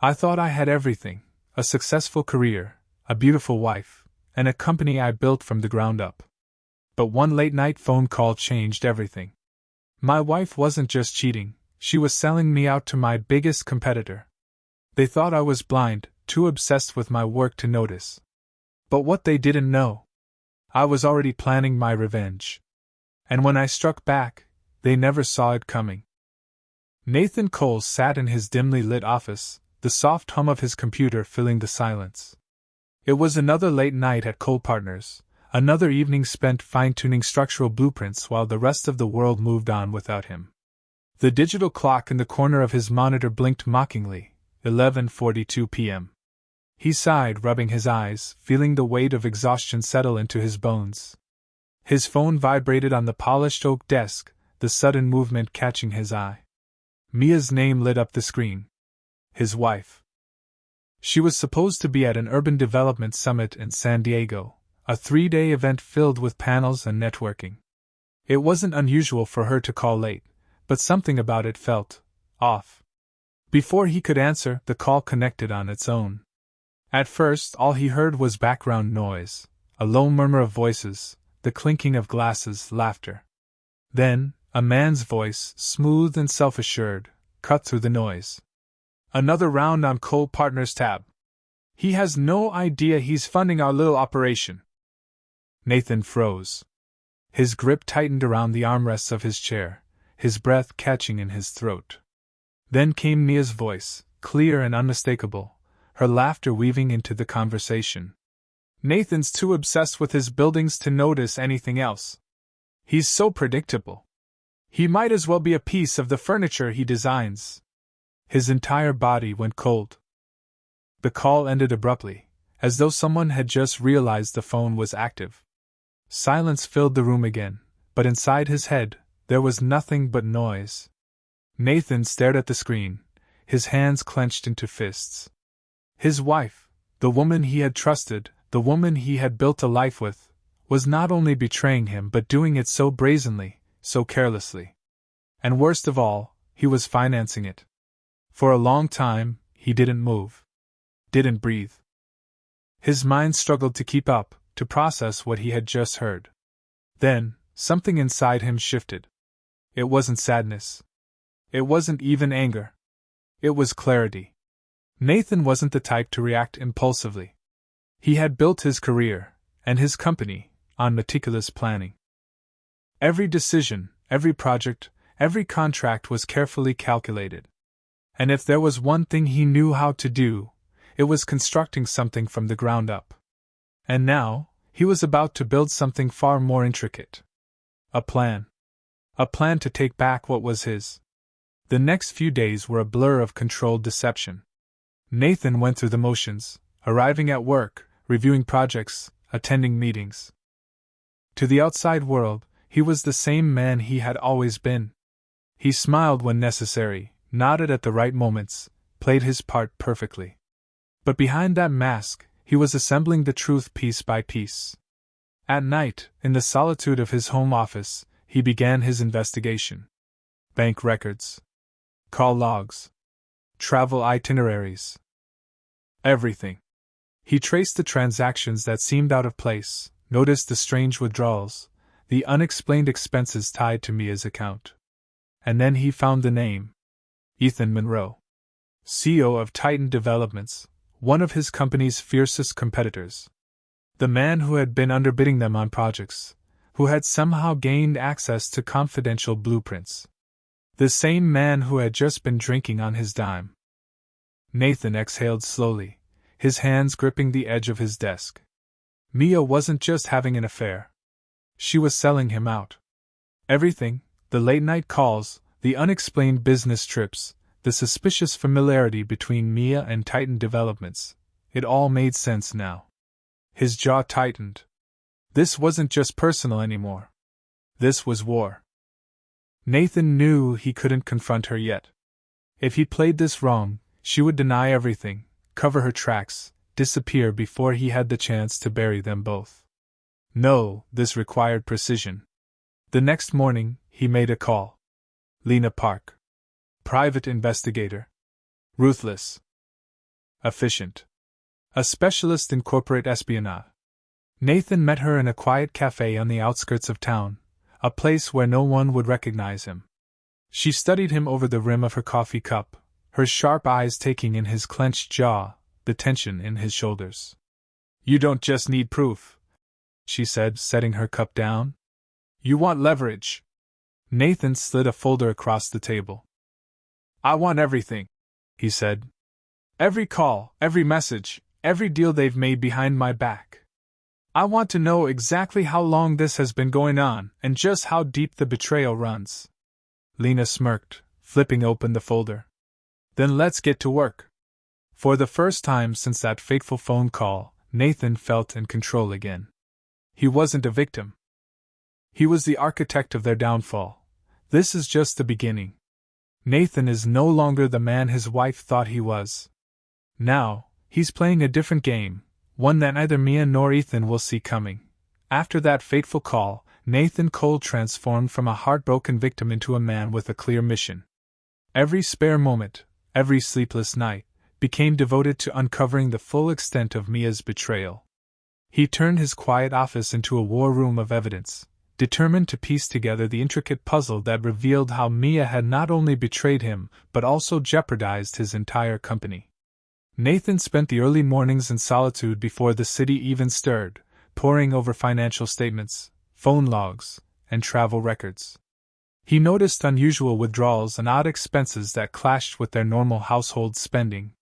I thought I had everything: a successful career, a beautiful wife, and a company I built from the ground up. But one late-night phone call changed everything. My wife wasn't just cheating, she was selling me out to my biggest competitor. They thought I was blind, too obsessed with my work to notice. But what they didn't know, I was already planning my revenge. And when I struck back, they never saw it coming. Nathan Cole sat in his dimly lit office, the soft hum of his computer filling the silence. It was another late night at Cole Partners, another evening spent fine-tuning structural blueprints while the rest of the world moved on without him. The digital clock in the corner of his monitor blinked mockingly, 11:42 p.m. He sighed, rubbing his eyes, feeling the weight of exhaustion settle into his bones. His phone vibrated on the polished oak desk, the sudden movement catching his eye. Mia's name lit up the screen. His wife. She was supposed to be at an urban development summit in San Diego, a 3-day event filled with panels and networking. It wasn't unusual for her to call late, but something about it felt off. Before he could answer, the call connected on its own. At first, all he heard was background noise, a low murmur of voices, the clinking of glasses, laughter. Then, a man's voice, smooth and self-assured, cut through the noise. Another round on Cole Partners tab. He has no idea he's funding our little operation. Nathan froze. His grip tightened around the armrests of his chair, his breath catching in his throat. Then came Mia's voice, clear and unmistakable, her laughter weaving into the conversation. Nathan's too obsessed with his buildings to notice anything else. He's so predictable. He might as well be a piece of the furniture he designs. His entire body went cold. The call ended abruptly, as though someone had just realized the phone was active. Silence filled the room again, but inside his head, there was nothing but noise. Nathan stared at the screen, his hands clenched into fists. His wife, the woman he had trusted, the woman he had built a life with, was not only betraying him but doing it so brazenly, so carelessly. And worst of all, he was financing it. For a long time, he didn't move. Didn't breathe. His mind struggled to keep up, to process what he had just heard. Then, something inside him shifted. It wasn't sadness. It wasn't even anger. It was clarity. Nathan wasn't the type to react impulsively. He had built his career, and his company, on meticulous planning. Every decision, every project, every contract was carefully calculated. And if there was one thing he knew how to do, it was constructing something from the ground up. And now, he was about to build something far more intricate. A plan. A plan to take back what was his. The next few days were a blur of controlled deception. Nathan went through the motions, arriving at work, reviewing projects, attending meetings. To the outside world, he was the same man he had always been. He smiled when necessary, nodded at the right moments, played his part perfectly. But behind that mask, he was assembling the truth piece by piece. At night, in the solitude of his home office, he began his investigation. Bank records. Call logs. Travel itineraries. Everything. He traced the transactions that seemed out of place, noticed the strange withdrawals, the unexplained expenses tied to Mia's account. And then he found the name. Ethan Monroe. CEO of Titan Developments, one of his company's fiercest competitors. The man who had been underbidding them on projects, who had somehow gained access to confidential blueprints. The same man who had just been drinking on his dime. Nathan exhaled slowly, his hands gripping the edge of his desk. Mia wasn't just having an affair. She was selling him out. Everything, the late-night calls, the unexplained business trips, the suspicious familiarity between Mia and Titan Developments, it all made sense now. His jaw tightened. This wasn't just personal anymore. This was war. Nathan knew he couldn't confront her yet. If he played this wrong, she would deny everything, cover her tracks, disappear before he had the chance to bury them both. No, this required precision. The next morning, he made a call. Lena Park. Private investigator. Ruthless. efficient. A specialist in corporate espionage. Nathan met her in a quiet cafe on the outskirts of town, a place where no one would recognize him. She studied him over the rim of her coffee cup, her sharp eyes taking in his clenched jaw, the tension in his shoulders. "You don't just need proof," she said, setting her cup down. "You want leverage." Nathan slid a folder across the table. "I want everything," he said. "Every call, every message, every deal they've made behind my back. I want to know exactly how long this has been going on, and just how deep the betrayal runs." Lena smirked, flipping open the folder. "Then let's get to work." For the first time since that fateful phone call, Nathan felt in control again. He wasn't a victim. He was the architect of their downfall. This is just the beginning. Nathan is no longer the man his wife thought he was. Now, he's playing a different game, one that neither Mia nor Ethan will see coming. After that fateful call, Nathan Cole transformed from a heartbroken victim into a man with a clear mission. Every spare moment, every sleepless night, became devoted to uncovering the full extent of Mia's betrayal. He turned his quiet office into a war room of evidence, determined to piece together the intricate puzzle that revealed how Mia had not only betrayed him but also jeopardized his entire company. Nathan spent the early mornings in solitude before the city even stirred, poring over financial statements, phone logs, and travel records. He noticed unusual withdrawals and odd expenses that clashed with their normal household spending.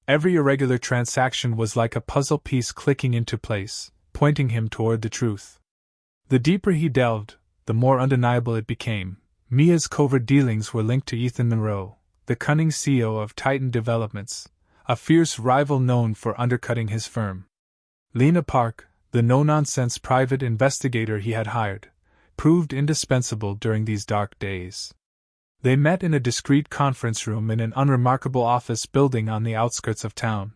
Every irregular transaction was like a puzzle piece clicking into place, pointing him toward the truth. The deeper he delved, the more undeniable it became. Mia's covert dealings were linked to Ethan Monroe, the cunning CEO of Titan Developments, a fierce rival known for undercutting his firm. Lena Park, the no-nonsense private investigator he had hired, proved indispensable during these dark days. They met in a discreet conference room in an unremarkable office building on the outskirts of town.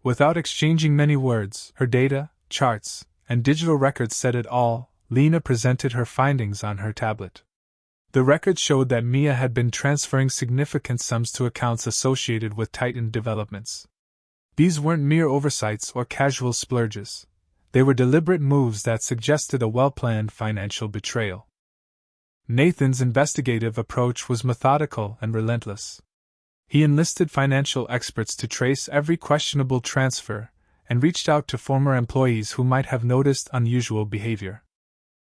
Without exchanging many words, her data, charts, and digital records said it all. Lena presented her findings on her tablet. The records showed that Mia had been transferring significant sums to accounts associated with Titan Developments. These weren't mere oversights or casual splurges. They were deliberate moves that suggested a well-planned financial betrayal. Nathan's investigative approach was methodical and relentless. He enlisted financial experts to trace every questionable transfer and reached out to former employees who might have noticed unusual behavior.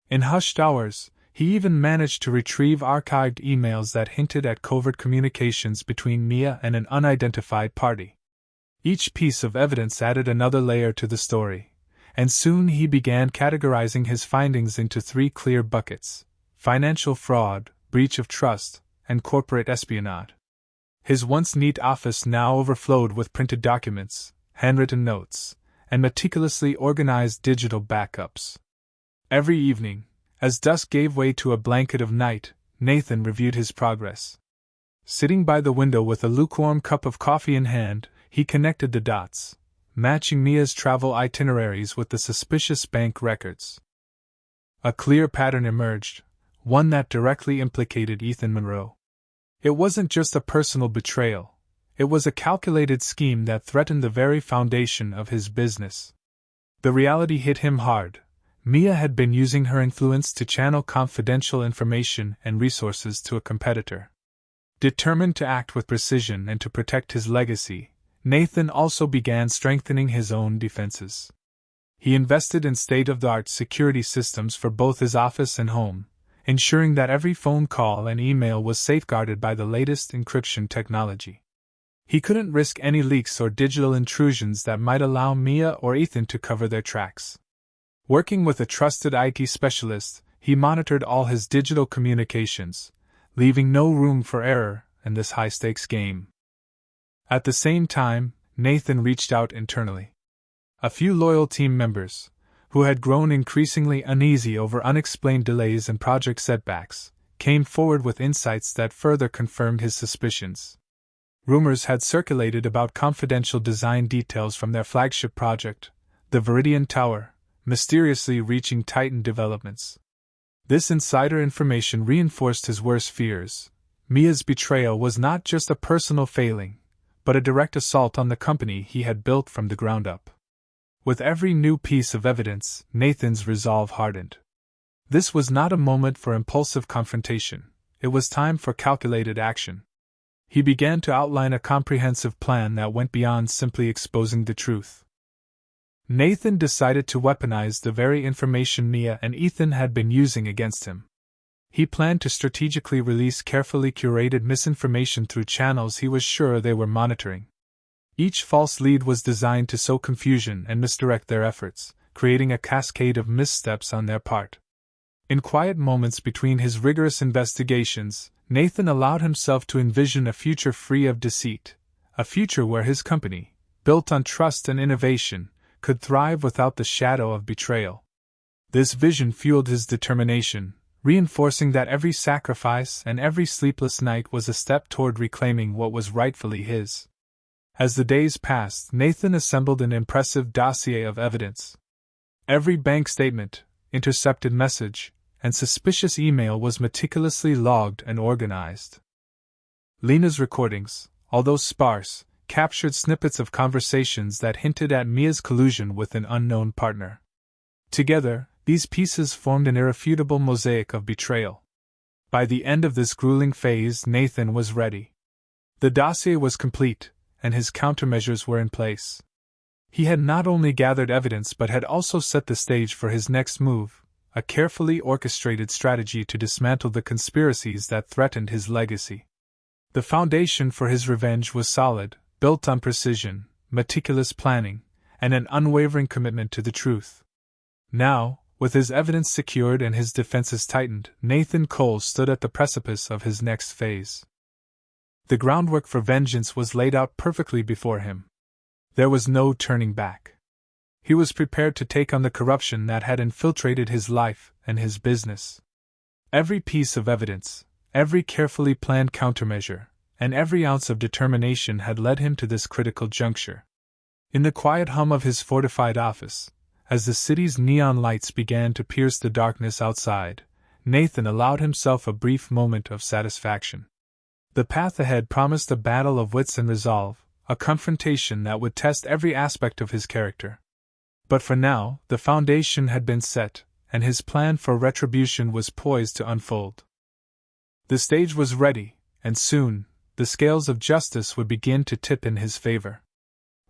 In hushed hours, he even managed to retrieve archived emails that hinted at covert communications between Mia and an unidentified party. Each piece of evidence added another layer to the story, and soon he began categorizing his findings into 3 clear buckets: financial fraud, breach of trust, and corporate espionage. His once neat office now overflowed with printed documents, handwritten notes, and meticulously organized digital backups. Every evening, as dusk gave way to a blanket of night, Nathan reviewed his progress. Sitting by the window with a lukewarm cup of coffee in hand, he connected the dots, matching Mia's travel itineraries with the suspicious bank records. A clear pattern emerged, one that directly implicated Ethan Monroe. It wasn't just a personal betrayal, it was a calculated scheme that threatened the very foundation of his business. The reality hit him hard. Mia had been using her influence to channel confidential information and resources to a competitor. Determined to act with precision and to protect his legacy, Nathan also began strengthening his own defenses. He invested in state-of-the-art security systems for both his office and home, ensuring that every phone call and email was safeguarded by the latest encryption technology. He couldn't risk any leaks or digital intrusions that might allow Mia or Ethan to cover their tracks. Working with a trusted IT specialist, he monitored all his digital communications, leaving no room for error in this high-stakes game. At the same time, Nathan reached out internally. A few loyal team members, who had grown increasingly uneasy over unexplained delays and project setbacks, came forward with insights that further confirmed his suspicions. Rumors had circulated about confidential design details from their flagship project, the Viridian Tower, mysteriously reaching Titan Developments. This insider information reinforced his worst fears. Mia's betrayal was not just a personal failing, but a direct assault on the company he had built from the ground up. With every new piece of evidence, Nathan's resolve hardened. This was not a moment for impulsive confrontation, it was time for calculated action. He began to outline a comprehensive plan that went beyond simply exposing the truth. Nathan decided to weaponize the very information Mia and Ethan had been using against him. He planned to strategically release carefully curated misinformation through channels he was sure they were monitoring. Each false lead was designed to sow confusion and misdirect their efforts, creating a cascade of missteps on their part. In quiet moments between his rigorous investigations, Nathan allowed himself to envision a future free of deceit, a future where his company, built on trust and innovation, could thrive without the shadow of betrayal. This vision fueled his determination, reinforcing that every sacrifice and every sleepless night was a step toward reclaiming what was rightfully his. As the days passed, Nathan assembled an impressive dossier of evidence. Every bank statement, intercepted message, and suspicious email was meticulously logged and organized. Lena's recordings, although sparse, captured snippets of conversations that hinted at Mia's collusion with an unknown partner. Together, these pieces formed an irrefutable mosaic of betrayal. By the end of this grueling phase, Nathan was ready. The dossier was complete, and his countermeasures were in place. He had not only gathered evidence but had also set the stage for his next move, a carefully orchestrated strategy to dismantle the conspiracies that threatened his legacy. The foundation for his revenge was solid, built on precision, meticulous planning, and an unwavering commitment to the truth. Now, with his evidence secured and his defenses tightened, Nathan Cole stood at the precipice of his next phase. The groundwork for vengeance was laid out perfectly before him. There was no turning back. He was prepared to take on the corruption that had infiltrated his life and his business. Every piece of evidence, every carefully planned countermeasure, and every ounce of determination had led him to this critical juncture. In the quiet hum of his fortified office, as the city's neon lights began to pierce the darkness outside, Nathan allowed himself a brief moment of satisfaction. The path ahead promised a battle of wits and resolve, a confrontation that would test every aspect of his character. But for now, the foundation had been set, and his plan for retribution was poised to unfold. The stage was ready, and soon, the scales of justice would begin to tip in his favor.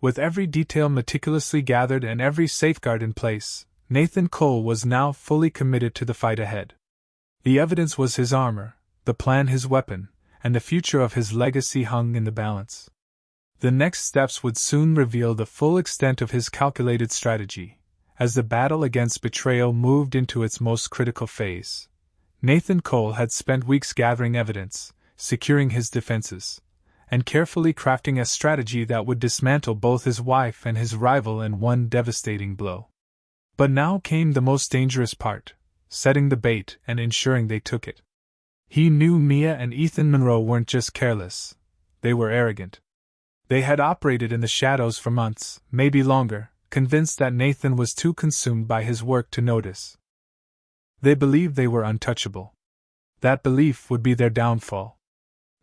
With every detail meticulously gathered and every safeguard in place, Nathan Cole was now fully committed to the fight ahead. The evidence was his armor, the plan his weapon, and the future of his legacy hung in the balance. The next steps would soon reveal the full extent of his calculated strategy. As the battle against betrayal moved into its most critical phase, Nathan Cole had spent weeks gathering evidence, securing his defenses, and carefully crafting a strategy that would dismantle both his wife and his rival in one devastating blow. But now came the most dangerous part, setting the bait and ensuring they took it. He knew Mia and Ethan Monroe weren't just careless, they were arrogant. They had operated in the shadows for months, maybe longer, convinced that Nathan was too consumed by his work to notice. They believed they were untouchable. That belief would be their downfall.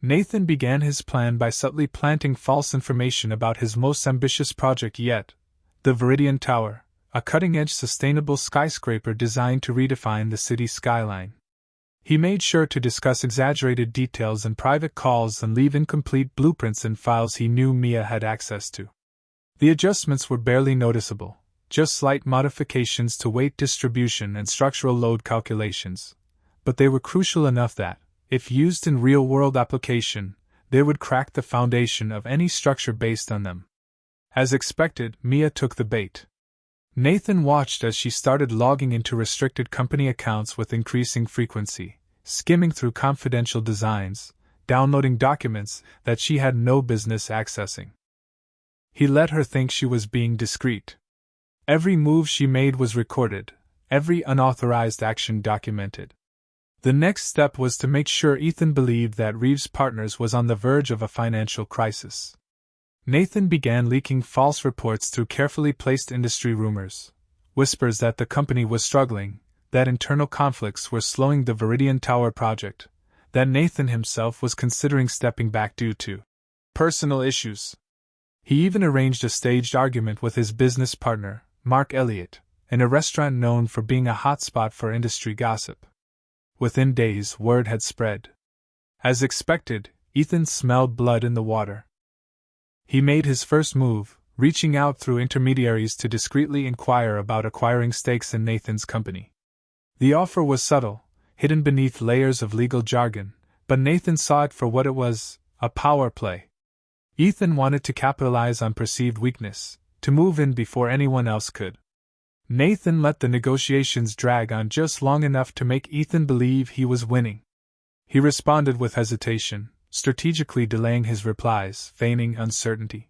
Nathan began his plan by subtly planting false information about his most ambitious project yet, the Viridian Tower, a cutting-edge sustainable skyscraper designed to redefine the city's skyline. He made sure to discuss exaggerated details in private calls and leave incomplete blueprints in files he knew Mia had access to. The adjustments were barely noticeable, just slight modifications to weight distribution and structural load calculations, but they were crucial enough that, if used in real-world application, they would crack the foundation of any structure based on them. As expected, Mia took the bait. Nathan watched as she started logging into restricted company accounts with increasing frequency, skimming through confidential designs, downloading documents that she had no business accessing. He let her think she was being discreet. Every move she made was recorded, every unauthorized action documented. The next step was to make sure Ethan believed that Reeves Partners was on the verge of a financial crisis. Nathan began leaking false reports through carefully placed industry rumors, whispers that the company was struggling, that internal conflicts were slowing the Viridian Tower project, that Nathan himself was considering stepping back due to personal issues. He even arranged a staged argument with his business partner, Mark Elliott, in a restaurant known for being a hotspot for industry gossip. Within days, word had spread. As expected, Ethan smelled blood in the water. He made his first move, reaching out through intermediaries to discreetly inquire about acquiring stakes in Nathan's company. The offer was subtle, hidden beneath layers of legal jargon, but Nathan saw it for what it was, a power play. Ethan wanted to capitalize on perceived weakness, to move in before anyone else could. Nathan let the negotiations drag on just long enough to make Ethan believe he was winning. He responded with hesitation, strategically delaying his replies, feigning uncertainty.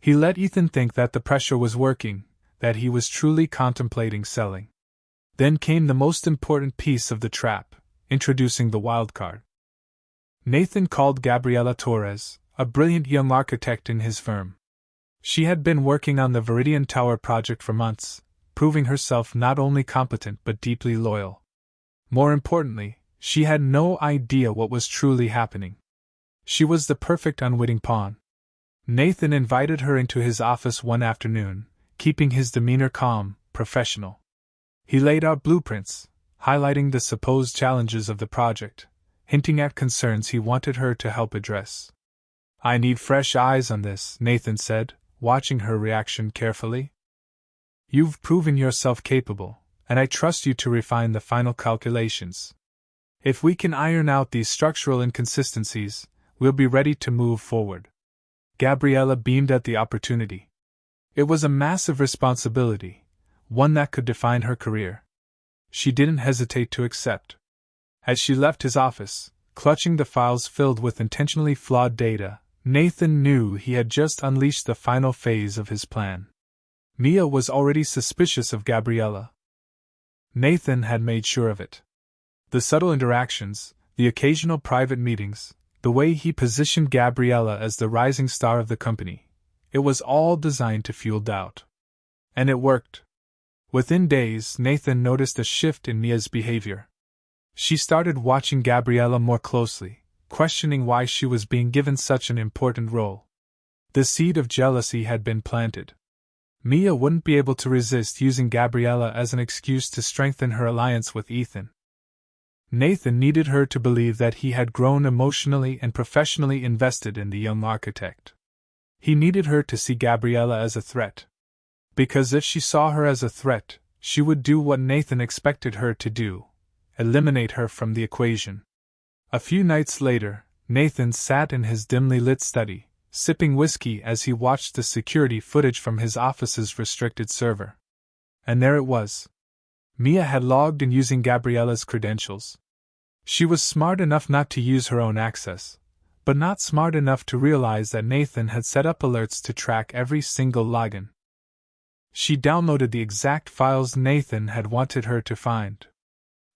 He let Ethan think that the pressure was working, that he was truly contemplating selling. Then came the most important piece of the trap, introducing the wildcard. Nathan called Gabriela Torres, a brilliant young architect in his firm. She had been working on the Viridian Tower project for months, proving herself not only competent but deeply loyal. More importantly, she had no idea what was truly happening. She was the perfect unwitting pawn. Nathan invited her into his office one afternoon, keeping his demeanor calm, professional. He laid out blueprints, highlighting the supposed challenges of the project, hinting at concerns he wanted her to help address. "I need fresh eyes on this," Nathan said, watching her reaction carefully. "You've proven yourself capable, and I trust you to refine the final calculations. If we can iron out these structural inconsistencies, we'll be ready to move forward." Gabriela beamed at the opportunity. It was a massive responsibility, one that could define her career. She didn't hesitate to accept. As she left his office, clutching the files filled with intentionally flawed data, Nathan knew he had just unleashed the final phase of his plan. Mia was already suspicious of Gabriela. Nathan had made sure of it. The subtle interactions, the occasional private meetings, the way he positioned Gabriela as the rising star of the company, it was all designed to fuel doubt. And it worked. Within days, Nathan noticed a shift in Mia's behavior. She started watching Gabriela more closely, questioning why she was being given such an important role. The seed of jealousy had been planted. Mia wouldn't be able to resist using Gabriela as an excuse to strengthen her alliance with Ethan. Nathan needed her to believe that he had grown emotionally and professionally invested in the young architect. He needed her to see Gabriela as a threat. Because if she saw her as a threat, she would do what Nathan expected her to do: eliminate her from the equation. A few nights later, Nathan sat in his dimly lit study, sipping whiskey as he watched the security footage from his office's restricted server. And there it was. Mia had logged in using Gabriela's credentials. She was smart enough not to use her own access, but not smart enough to realize that Nathan had set up alerts to track every single login. She downloaded the exact files Nathan had wanted her to find.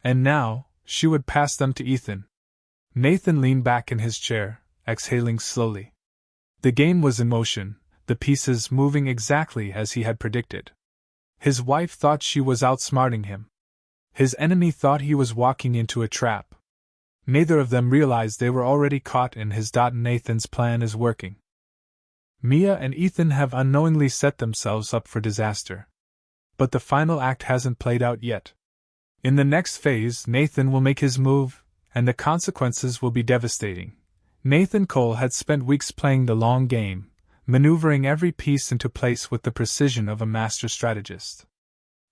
And now, she would pass them to Ethan. Nathan leaned back in his chair, exhaling slowly. The game was in motion, the pieces moving exactly as he had predicted. His wife thought she was outsmarting him. His enemy thought he was walking into a trap. Neither of them realized they were already caught in his. Nathan's plan is working. Mia and Ethan have unknowingly set themselves up for disaster. But the final act hasn't played out yet. In the next phase, Nathan will make his move, and the consequences will be devastating. Nathan Cole had spent weeks playing the long game, maneuvering every piece into place with the precision of a master strategist.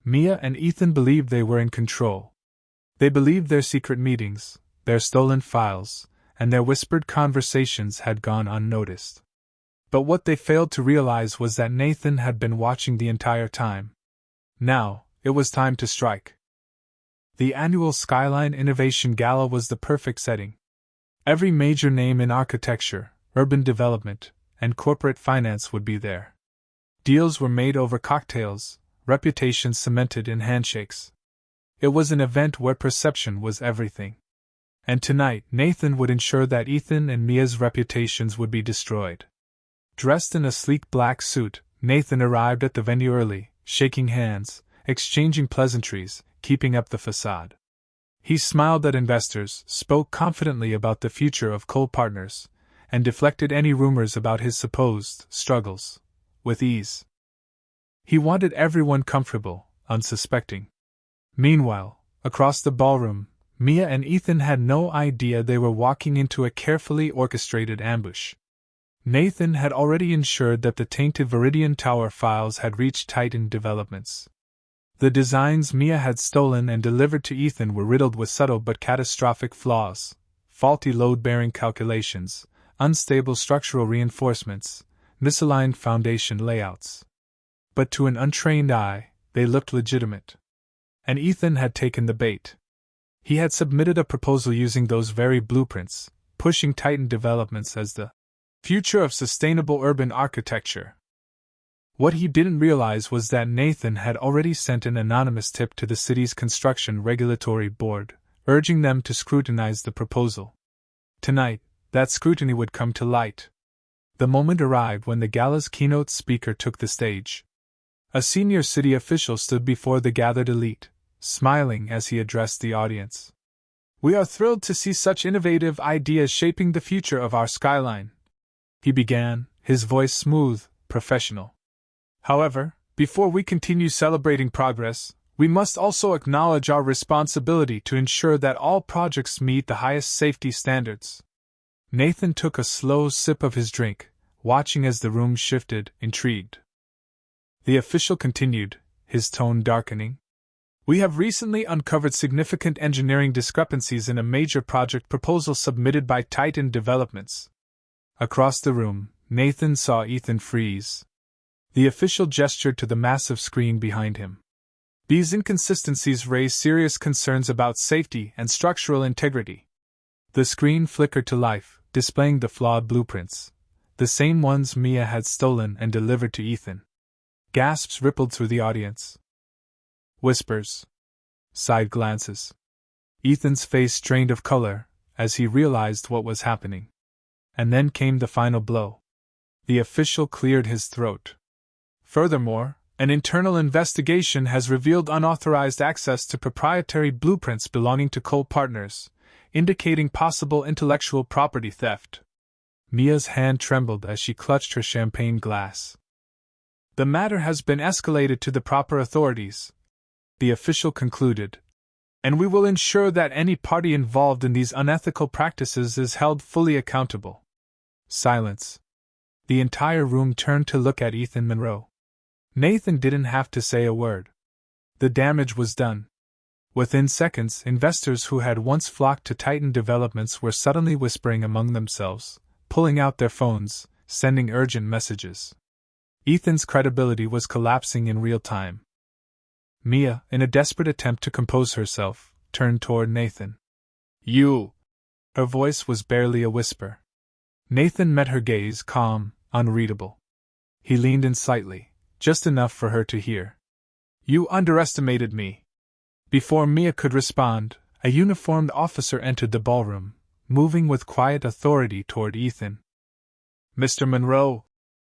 Mia and Ethan believed they were in control. They believed their secret meetings, their stolen files, and their whispered conversations had gone unnoticed. But what they failed to realize was that Nathan had been watching the entire time. Now, it was time to strike. The annual Skyline Innovation Gala was the perfect setting. Every major name in architecture, urban development, and corporate finance would be there. Deals were made over cocktails, reputations cemented in handshakes. It was an event where perception was everything. And tonight, Nathan would ensure that Ethan and Mia's reputations would be destroyed. Dressed in a sleek black suit, Nathan arrived at the venue early, shaking hands, exchanging pleasantries, keeping up the facade. He smiled at investors, spoke confidently about the future of Cole Partners, and deflected any rumors about his supposed struggles with ease. He wanted everyone comfortable, unsuspecting. Meanwhile, across the ballroom, Mia and Ethan had no idea they were walking into a carefully orchestrated ambush. Nathan had already ensured that the tainted Viridian Tower files had reached Titan Developments. The designs Mia had stolen and delivered to Ethan were riddled with subtle but catastrophic flaws: faulty load-bearing calculations, unstable structural reinforcements, misaligned foundation layouts. But to an untrained eye, they looked legitimate. And Ethan had taken the bait. He had submitted a proposal using those very blueprints, pushing Titan Developments as the future of sustainable urban architecture. What he didn't realize was that Nathan had already sent an anonymous tip to the city's Construction Regulatory Board, urging them to scrutinize the proposal. Tonight, that scrutiny would come to light. The moment arrived when the gala's keynote speaker took the stage. A senior city official stood before the gathered elite, smiling as he addressed the audience. "We are thrilled to see such innovative ideas shaping the future of our skyline," he began, his voice smooth, professional. "However, before we continue celebrating progress, we must also acknowledge our responsibility to ensure that all projects meet the highest safety standards." Nathan took a slow sip of his drink, watching as the room shifted, intrigued. The official continued, his tone darkening. "We have recently uncovered significant engineering discrepancies in a major project proposal submitted by Titan Developments." Across the room, Nathan saw Ethan freeze. The official gestured to the massive screen behind him. "These inconsistencies raise serious concerns about safety and structural integrity." The screen flickered to life, displaying the flawed blueprints, the same ones Mia had stolen and delivered to Ethan. Gasps rippled through the audience. Whispers. Side glances. Ethan's face strained of color as he realized what was happening. And then came the final blow. The official cleared his throat. "Furthermore, an internal investigation has revealed unauthorized access to proprietary blueprints belonging to Cole Partners, indicating possible intellectual property theft." Mia's hand trembled as she clutched her champagne glass. "The matter has been escalated to the proper authorities," the official concluded, "and we will ensure that any party involved in these unethical practices is held fully accountable." Silence. The entire room turned to look at Ethan Monroe. Nathan didn't have to say a word. The damage was done. Within seconds, investors who had once flocked to Titan Developments were suddenly whispering among themselves, pulling out their phones, sending urgent messages. Ethan's credibility was collapsing in real time. Mia, in a desperate attempt to compose herself, turned toward Nathan. "You!" Her voice was barely a whisper. Nathan met her gaze, calm, unreadable. He leaned in slightly, just enough for her to hear. "You underestimated me." Before Mia could respond, a uniformed officer entered the ballroom, moving with quiet authority toward Ethan. "Mr. Monroe,"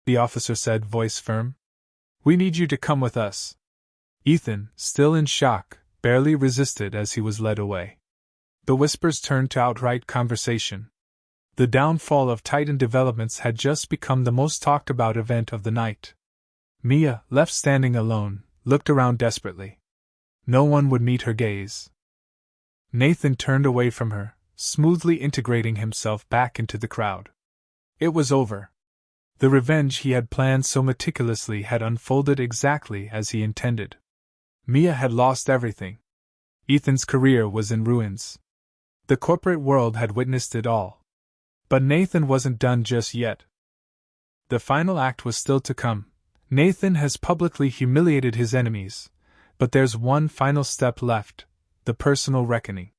the officer said, voice firm, "we need you to come with us." Ethan, still in shock, barely resisted as he was led away. The whispers turned to outright conversation. The downfall of Titan Developments had just become the most talked about event of the night. Mia, left standing alone, looked around desperately. No one would meet her gaze. Nathan turned away from her, smoothly integrating himself back into the crowd. It was over. The revenge he had planned so meticulously had unfolded exactly as he intended. Mia had lost everything. Ethan's career was in ruins. The corporate world had witnessed it all. But Nathan wasn't done just yet. The final act was still to come. Nathan has publicly humiliated his enemies, but there's one final step left, the personal reckoning.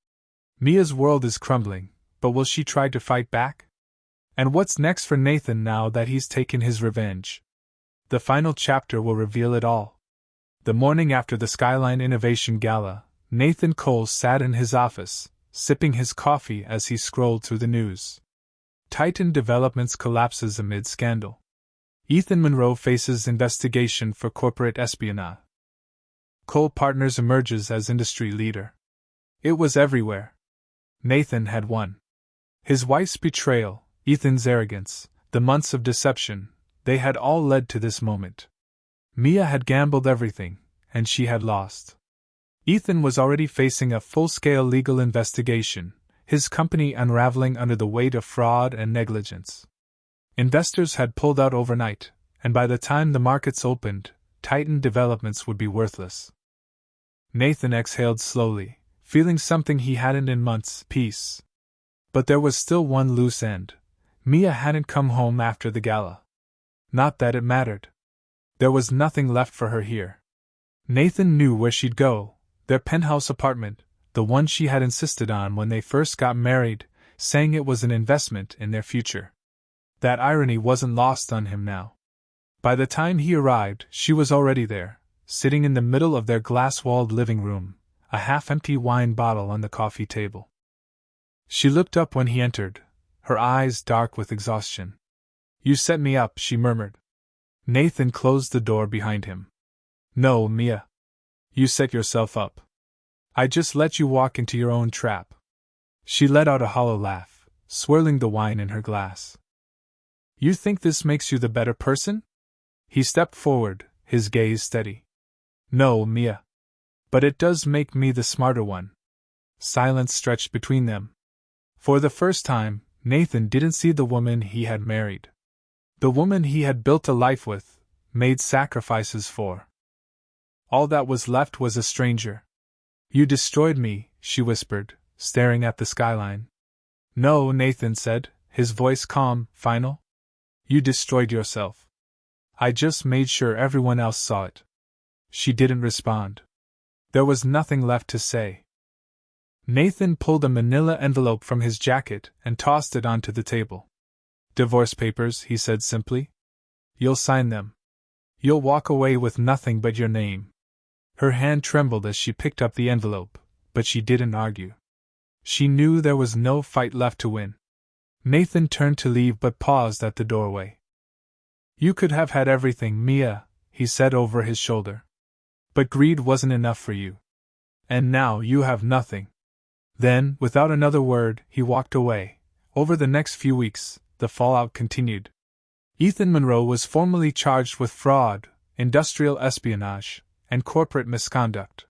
Mia's world is crumbling, but will she try to fight back? And what's next for Nathan now that he's taken his revenge? The final chapter will reveal it all. The morning after the Skyline Innovation Gala, Nathan Cole sat in his office, sipping his coffee as he scrolled through the news. Titan Developments collapses amid scandal. Ethan Monroe faces investigation for corporate espionage. Cole Partners emerges as industry leader. It was everywhere. Nathan had won. His wife's betrayal, Ethan's arrogance, the months of deception, they had all led to this moment. Mia had gambled everything, and she had lost. Ethan was already facing a full-scale legal investigation, his company unraveling under the weight of fraud and negligence. Investors had pulled out overnight, and by the time the markets opened, Titan developments would be worthless. Nathan exhaled slowly, feeling something he hadn't in months: peace. But there was still one loose end. Mia hadn't come home after the gala. Not that it mattered. There was nothing left for her here. Nathan knew where she'd go. Their penthouse apartment, the one she had insisted on when they first got married, saying it was an investment in their future. That irony wasn't lost on him now. By the time he arrived, she was already there, sitting in the middle of their glass-walled living room, a half-empty wine bottle on the coffee table. She looked up when he entered, her eyes dark with exhaustion. "You set me up," she murmured. Nathan closed the door behind him. "No, Mia. You set yourself up. I just let you walk into your own trap." She let out a hollow laugh, swirling the wine in her glass. "You think this makes you the better person?" He stepped forward, his gaze steady. "No, Mia. But it does make me the smarter one." Silence stretched between them. For the first time, Nathan didn't see the woman he had married. The woman he had built a life with, made sacrifices for. All that was left was a stranger. "You destroyed me," she whispered, staring at the skyline. "No," Nathan said, his voice calm, final. "You destroyed yourself. I just made sure everyone else saw it." She didn't respond. There was nothing left to say. Nathan pulled a manila envelope from his jacket and tossed it onto the table. "Divorce papers," he said simply. "You'll sign them. You'll walk away with nothing but your name." Her hand trembled as she picked up the envelope, but she didn't argue. She knew there was no fight left to win. Nathan turned to leave but paused at the doorway. "You could have had everything, Mia," he said over his shoulder. "But greed wasn't enough for you. And now you have nothing." Then, without another word, he walked away. Over the next few weeks, the fallout continued. Ethan Monroe was formally charged with fraud, industrial espionage, and corporate misconduct.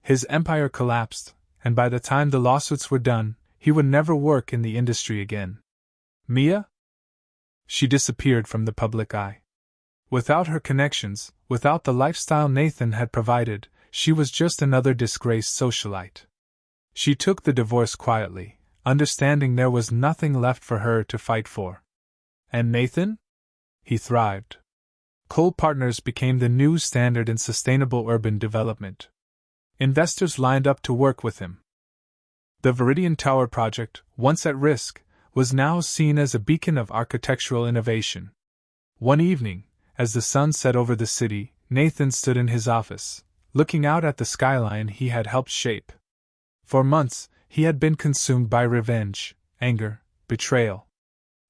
His empire collapsed, and by the time the lawsuits were done, he would never work in the industry again. Mia? She disappeared from the public eye. Without her connections, without the lifestyle Nathan had provided, she was just another disgraced socialite. She took the divorce quietly, understanding there was nothing left for her to fight for. And Nathan? He thrived. Coal Partners became the new standard in sustainable urban development. Investors lined up to work with him. The Viridian Tower project, once at risk, was now seen as a beacon of architectural innovation. One evening, as the sun set over the city, Nathan stood in his office, looking out at the skyline he had helped shape. For months, he had been consumed by revenge, anger, betrayal.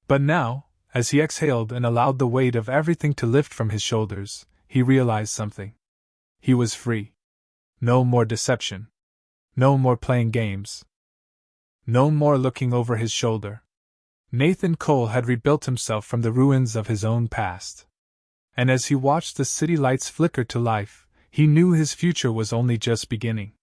But now, as he exhaled and allowed the weight of everything to lift from his shoulders, he realized something. He was free. No more deception. No more playing games. No more looking over his shoulder. Nathan Cole had rebuilt himself from the ruins of his own past. And as he watched the city lights flicker to life, he knew his future was only just beginning.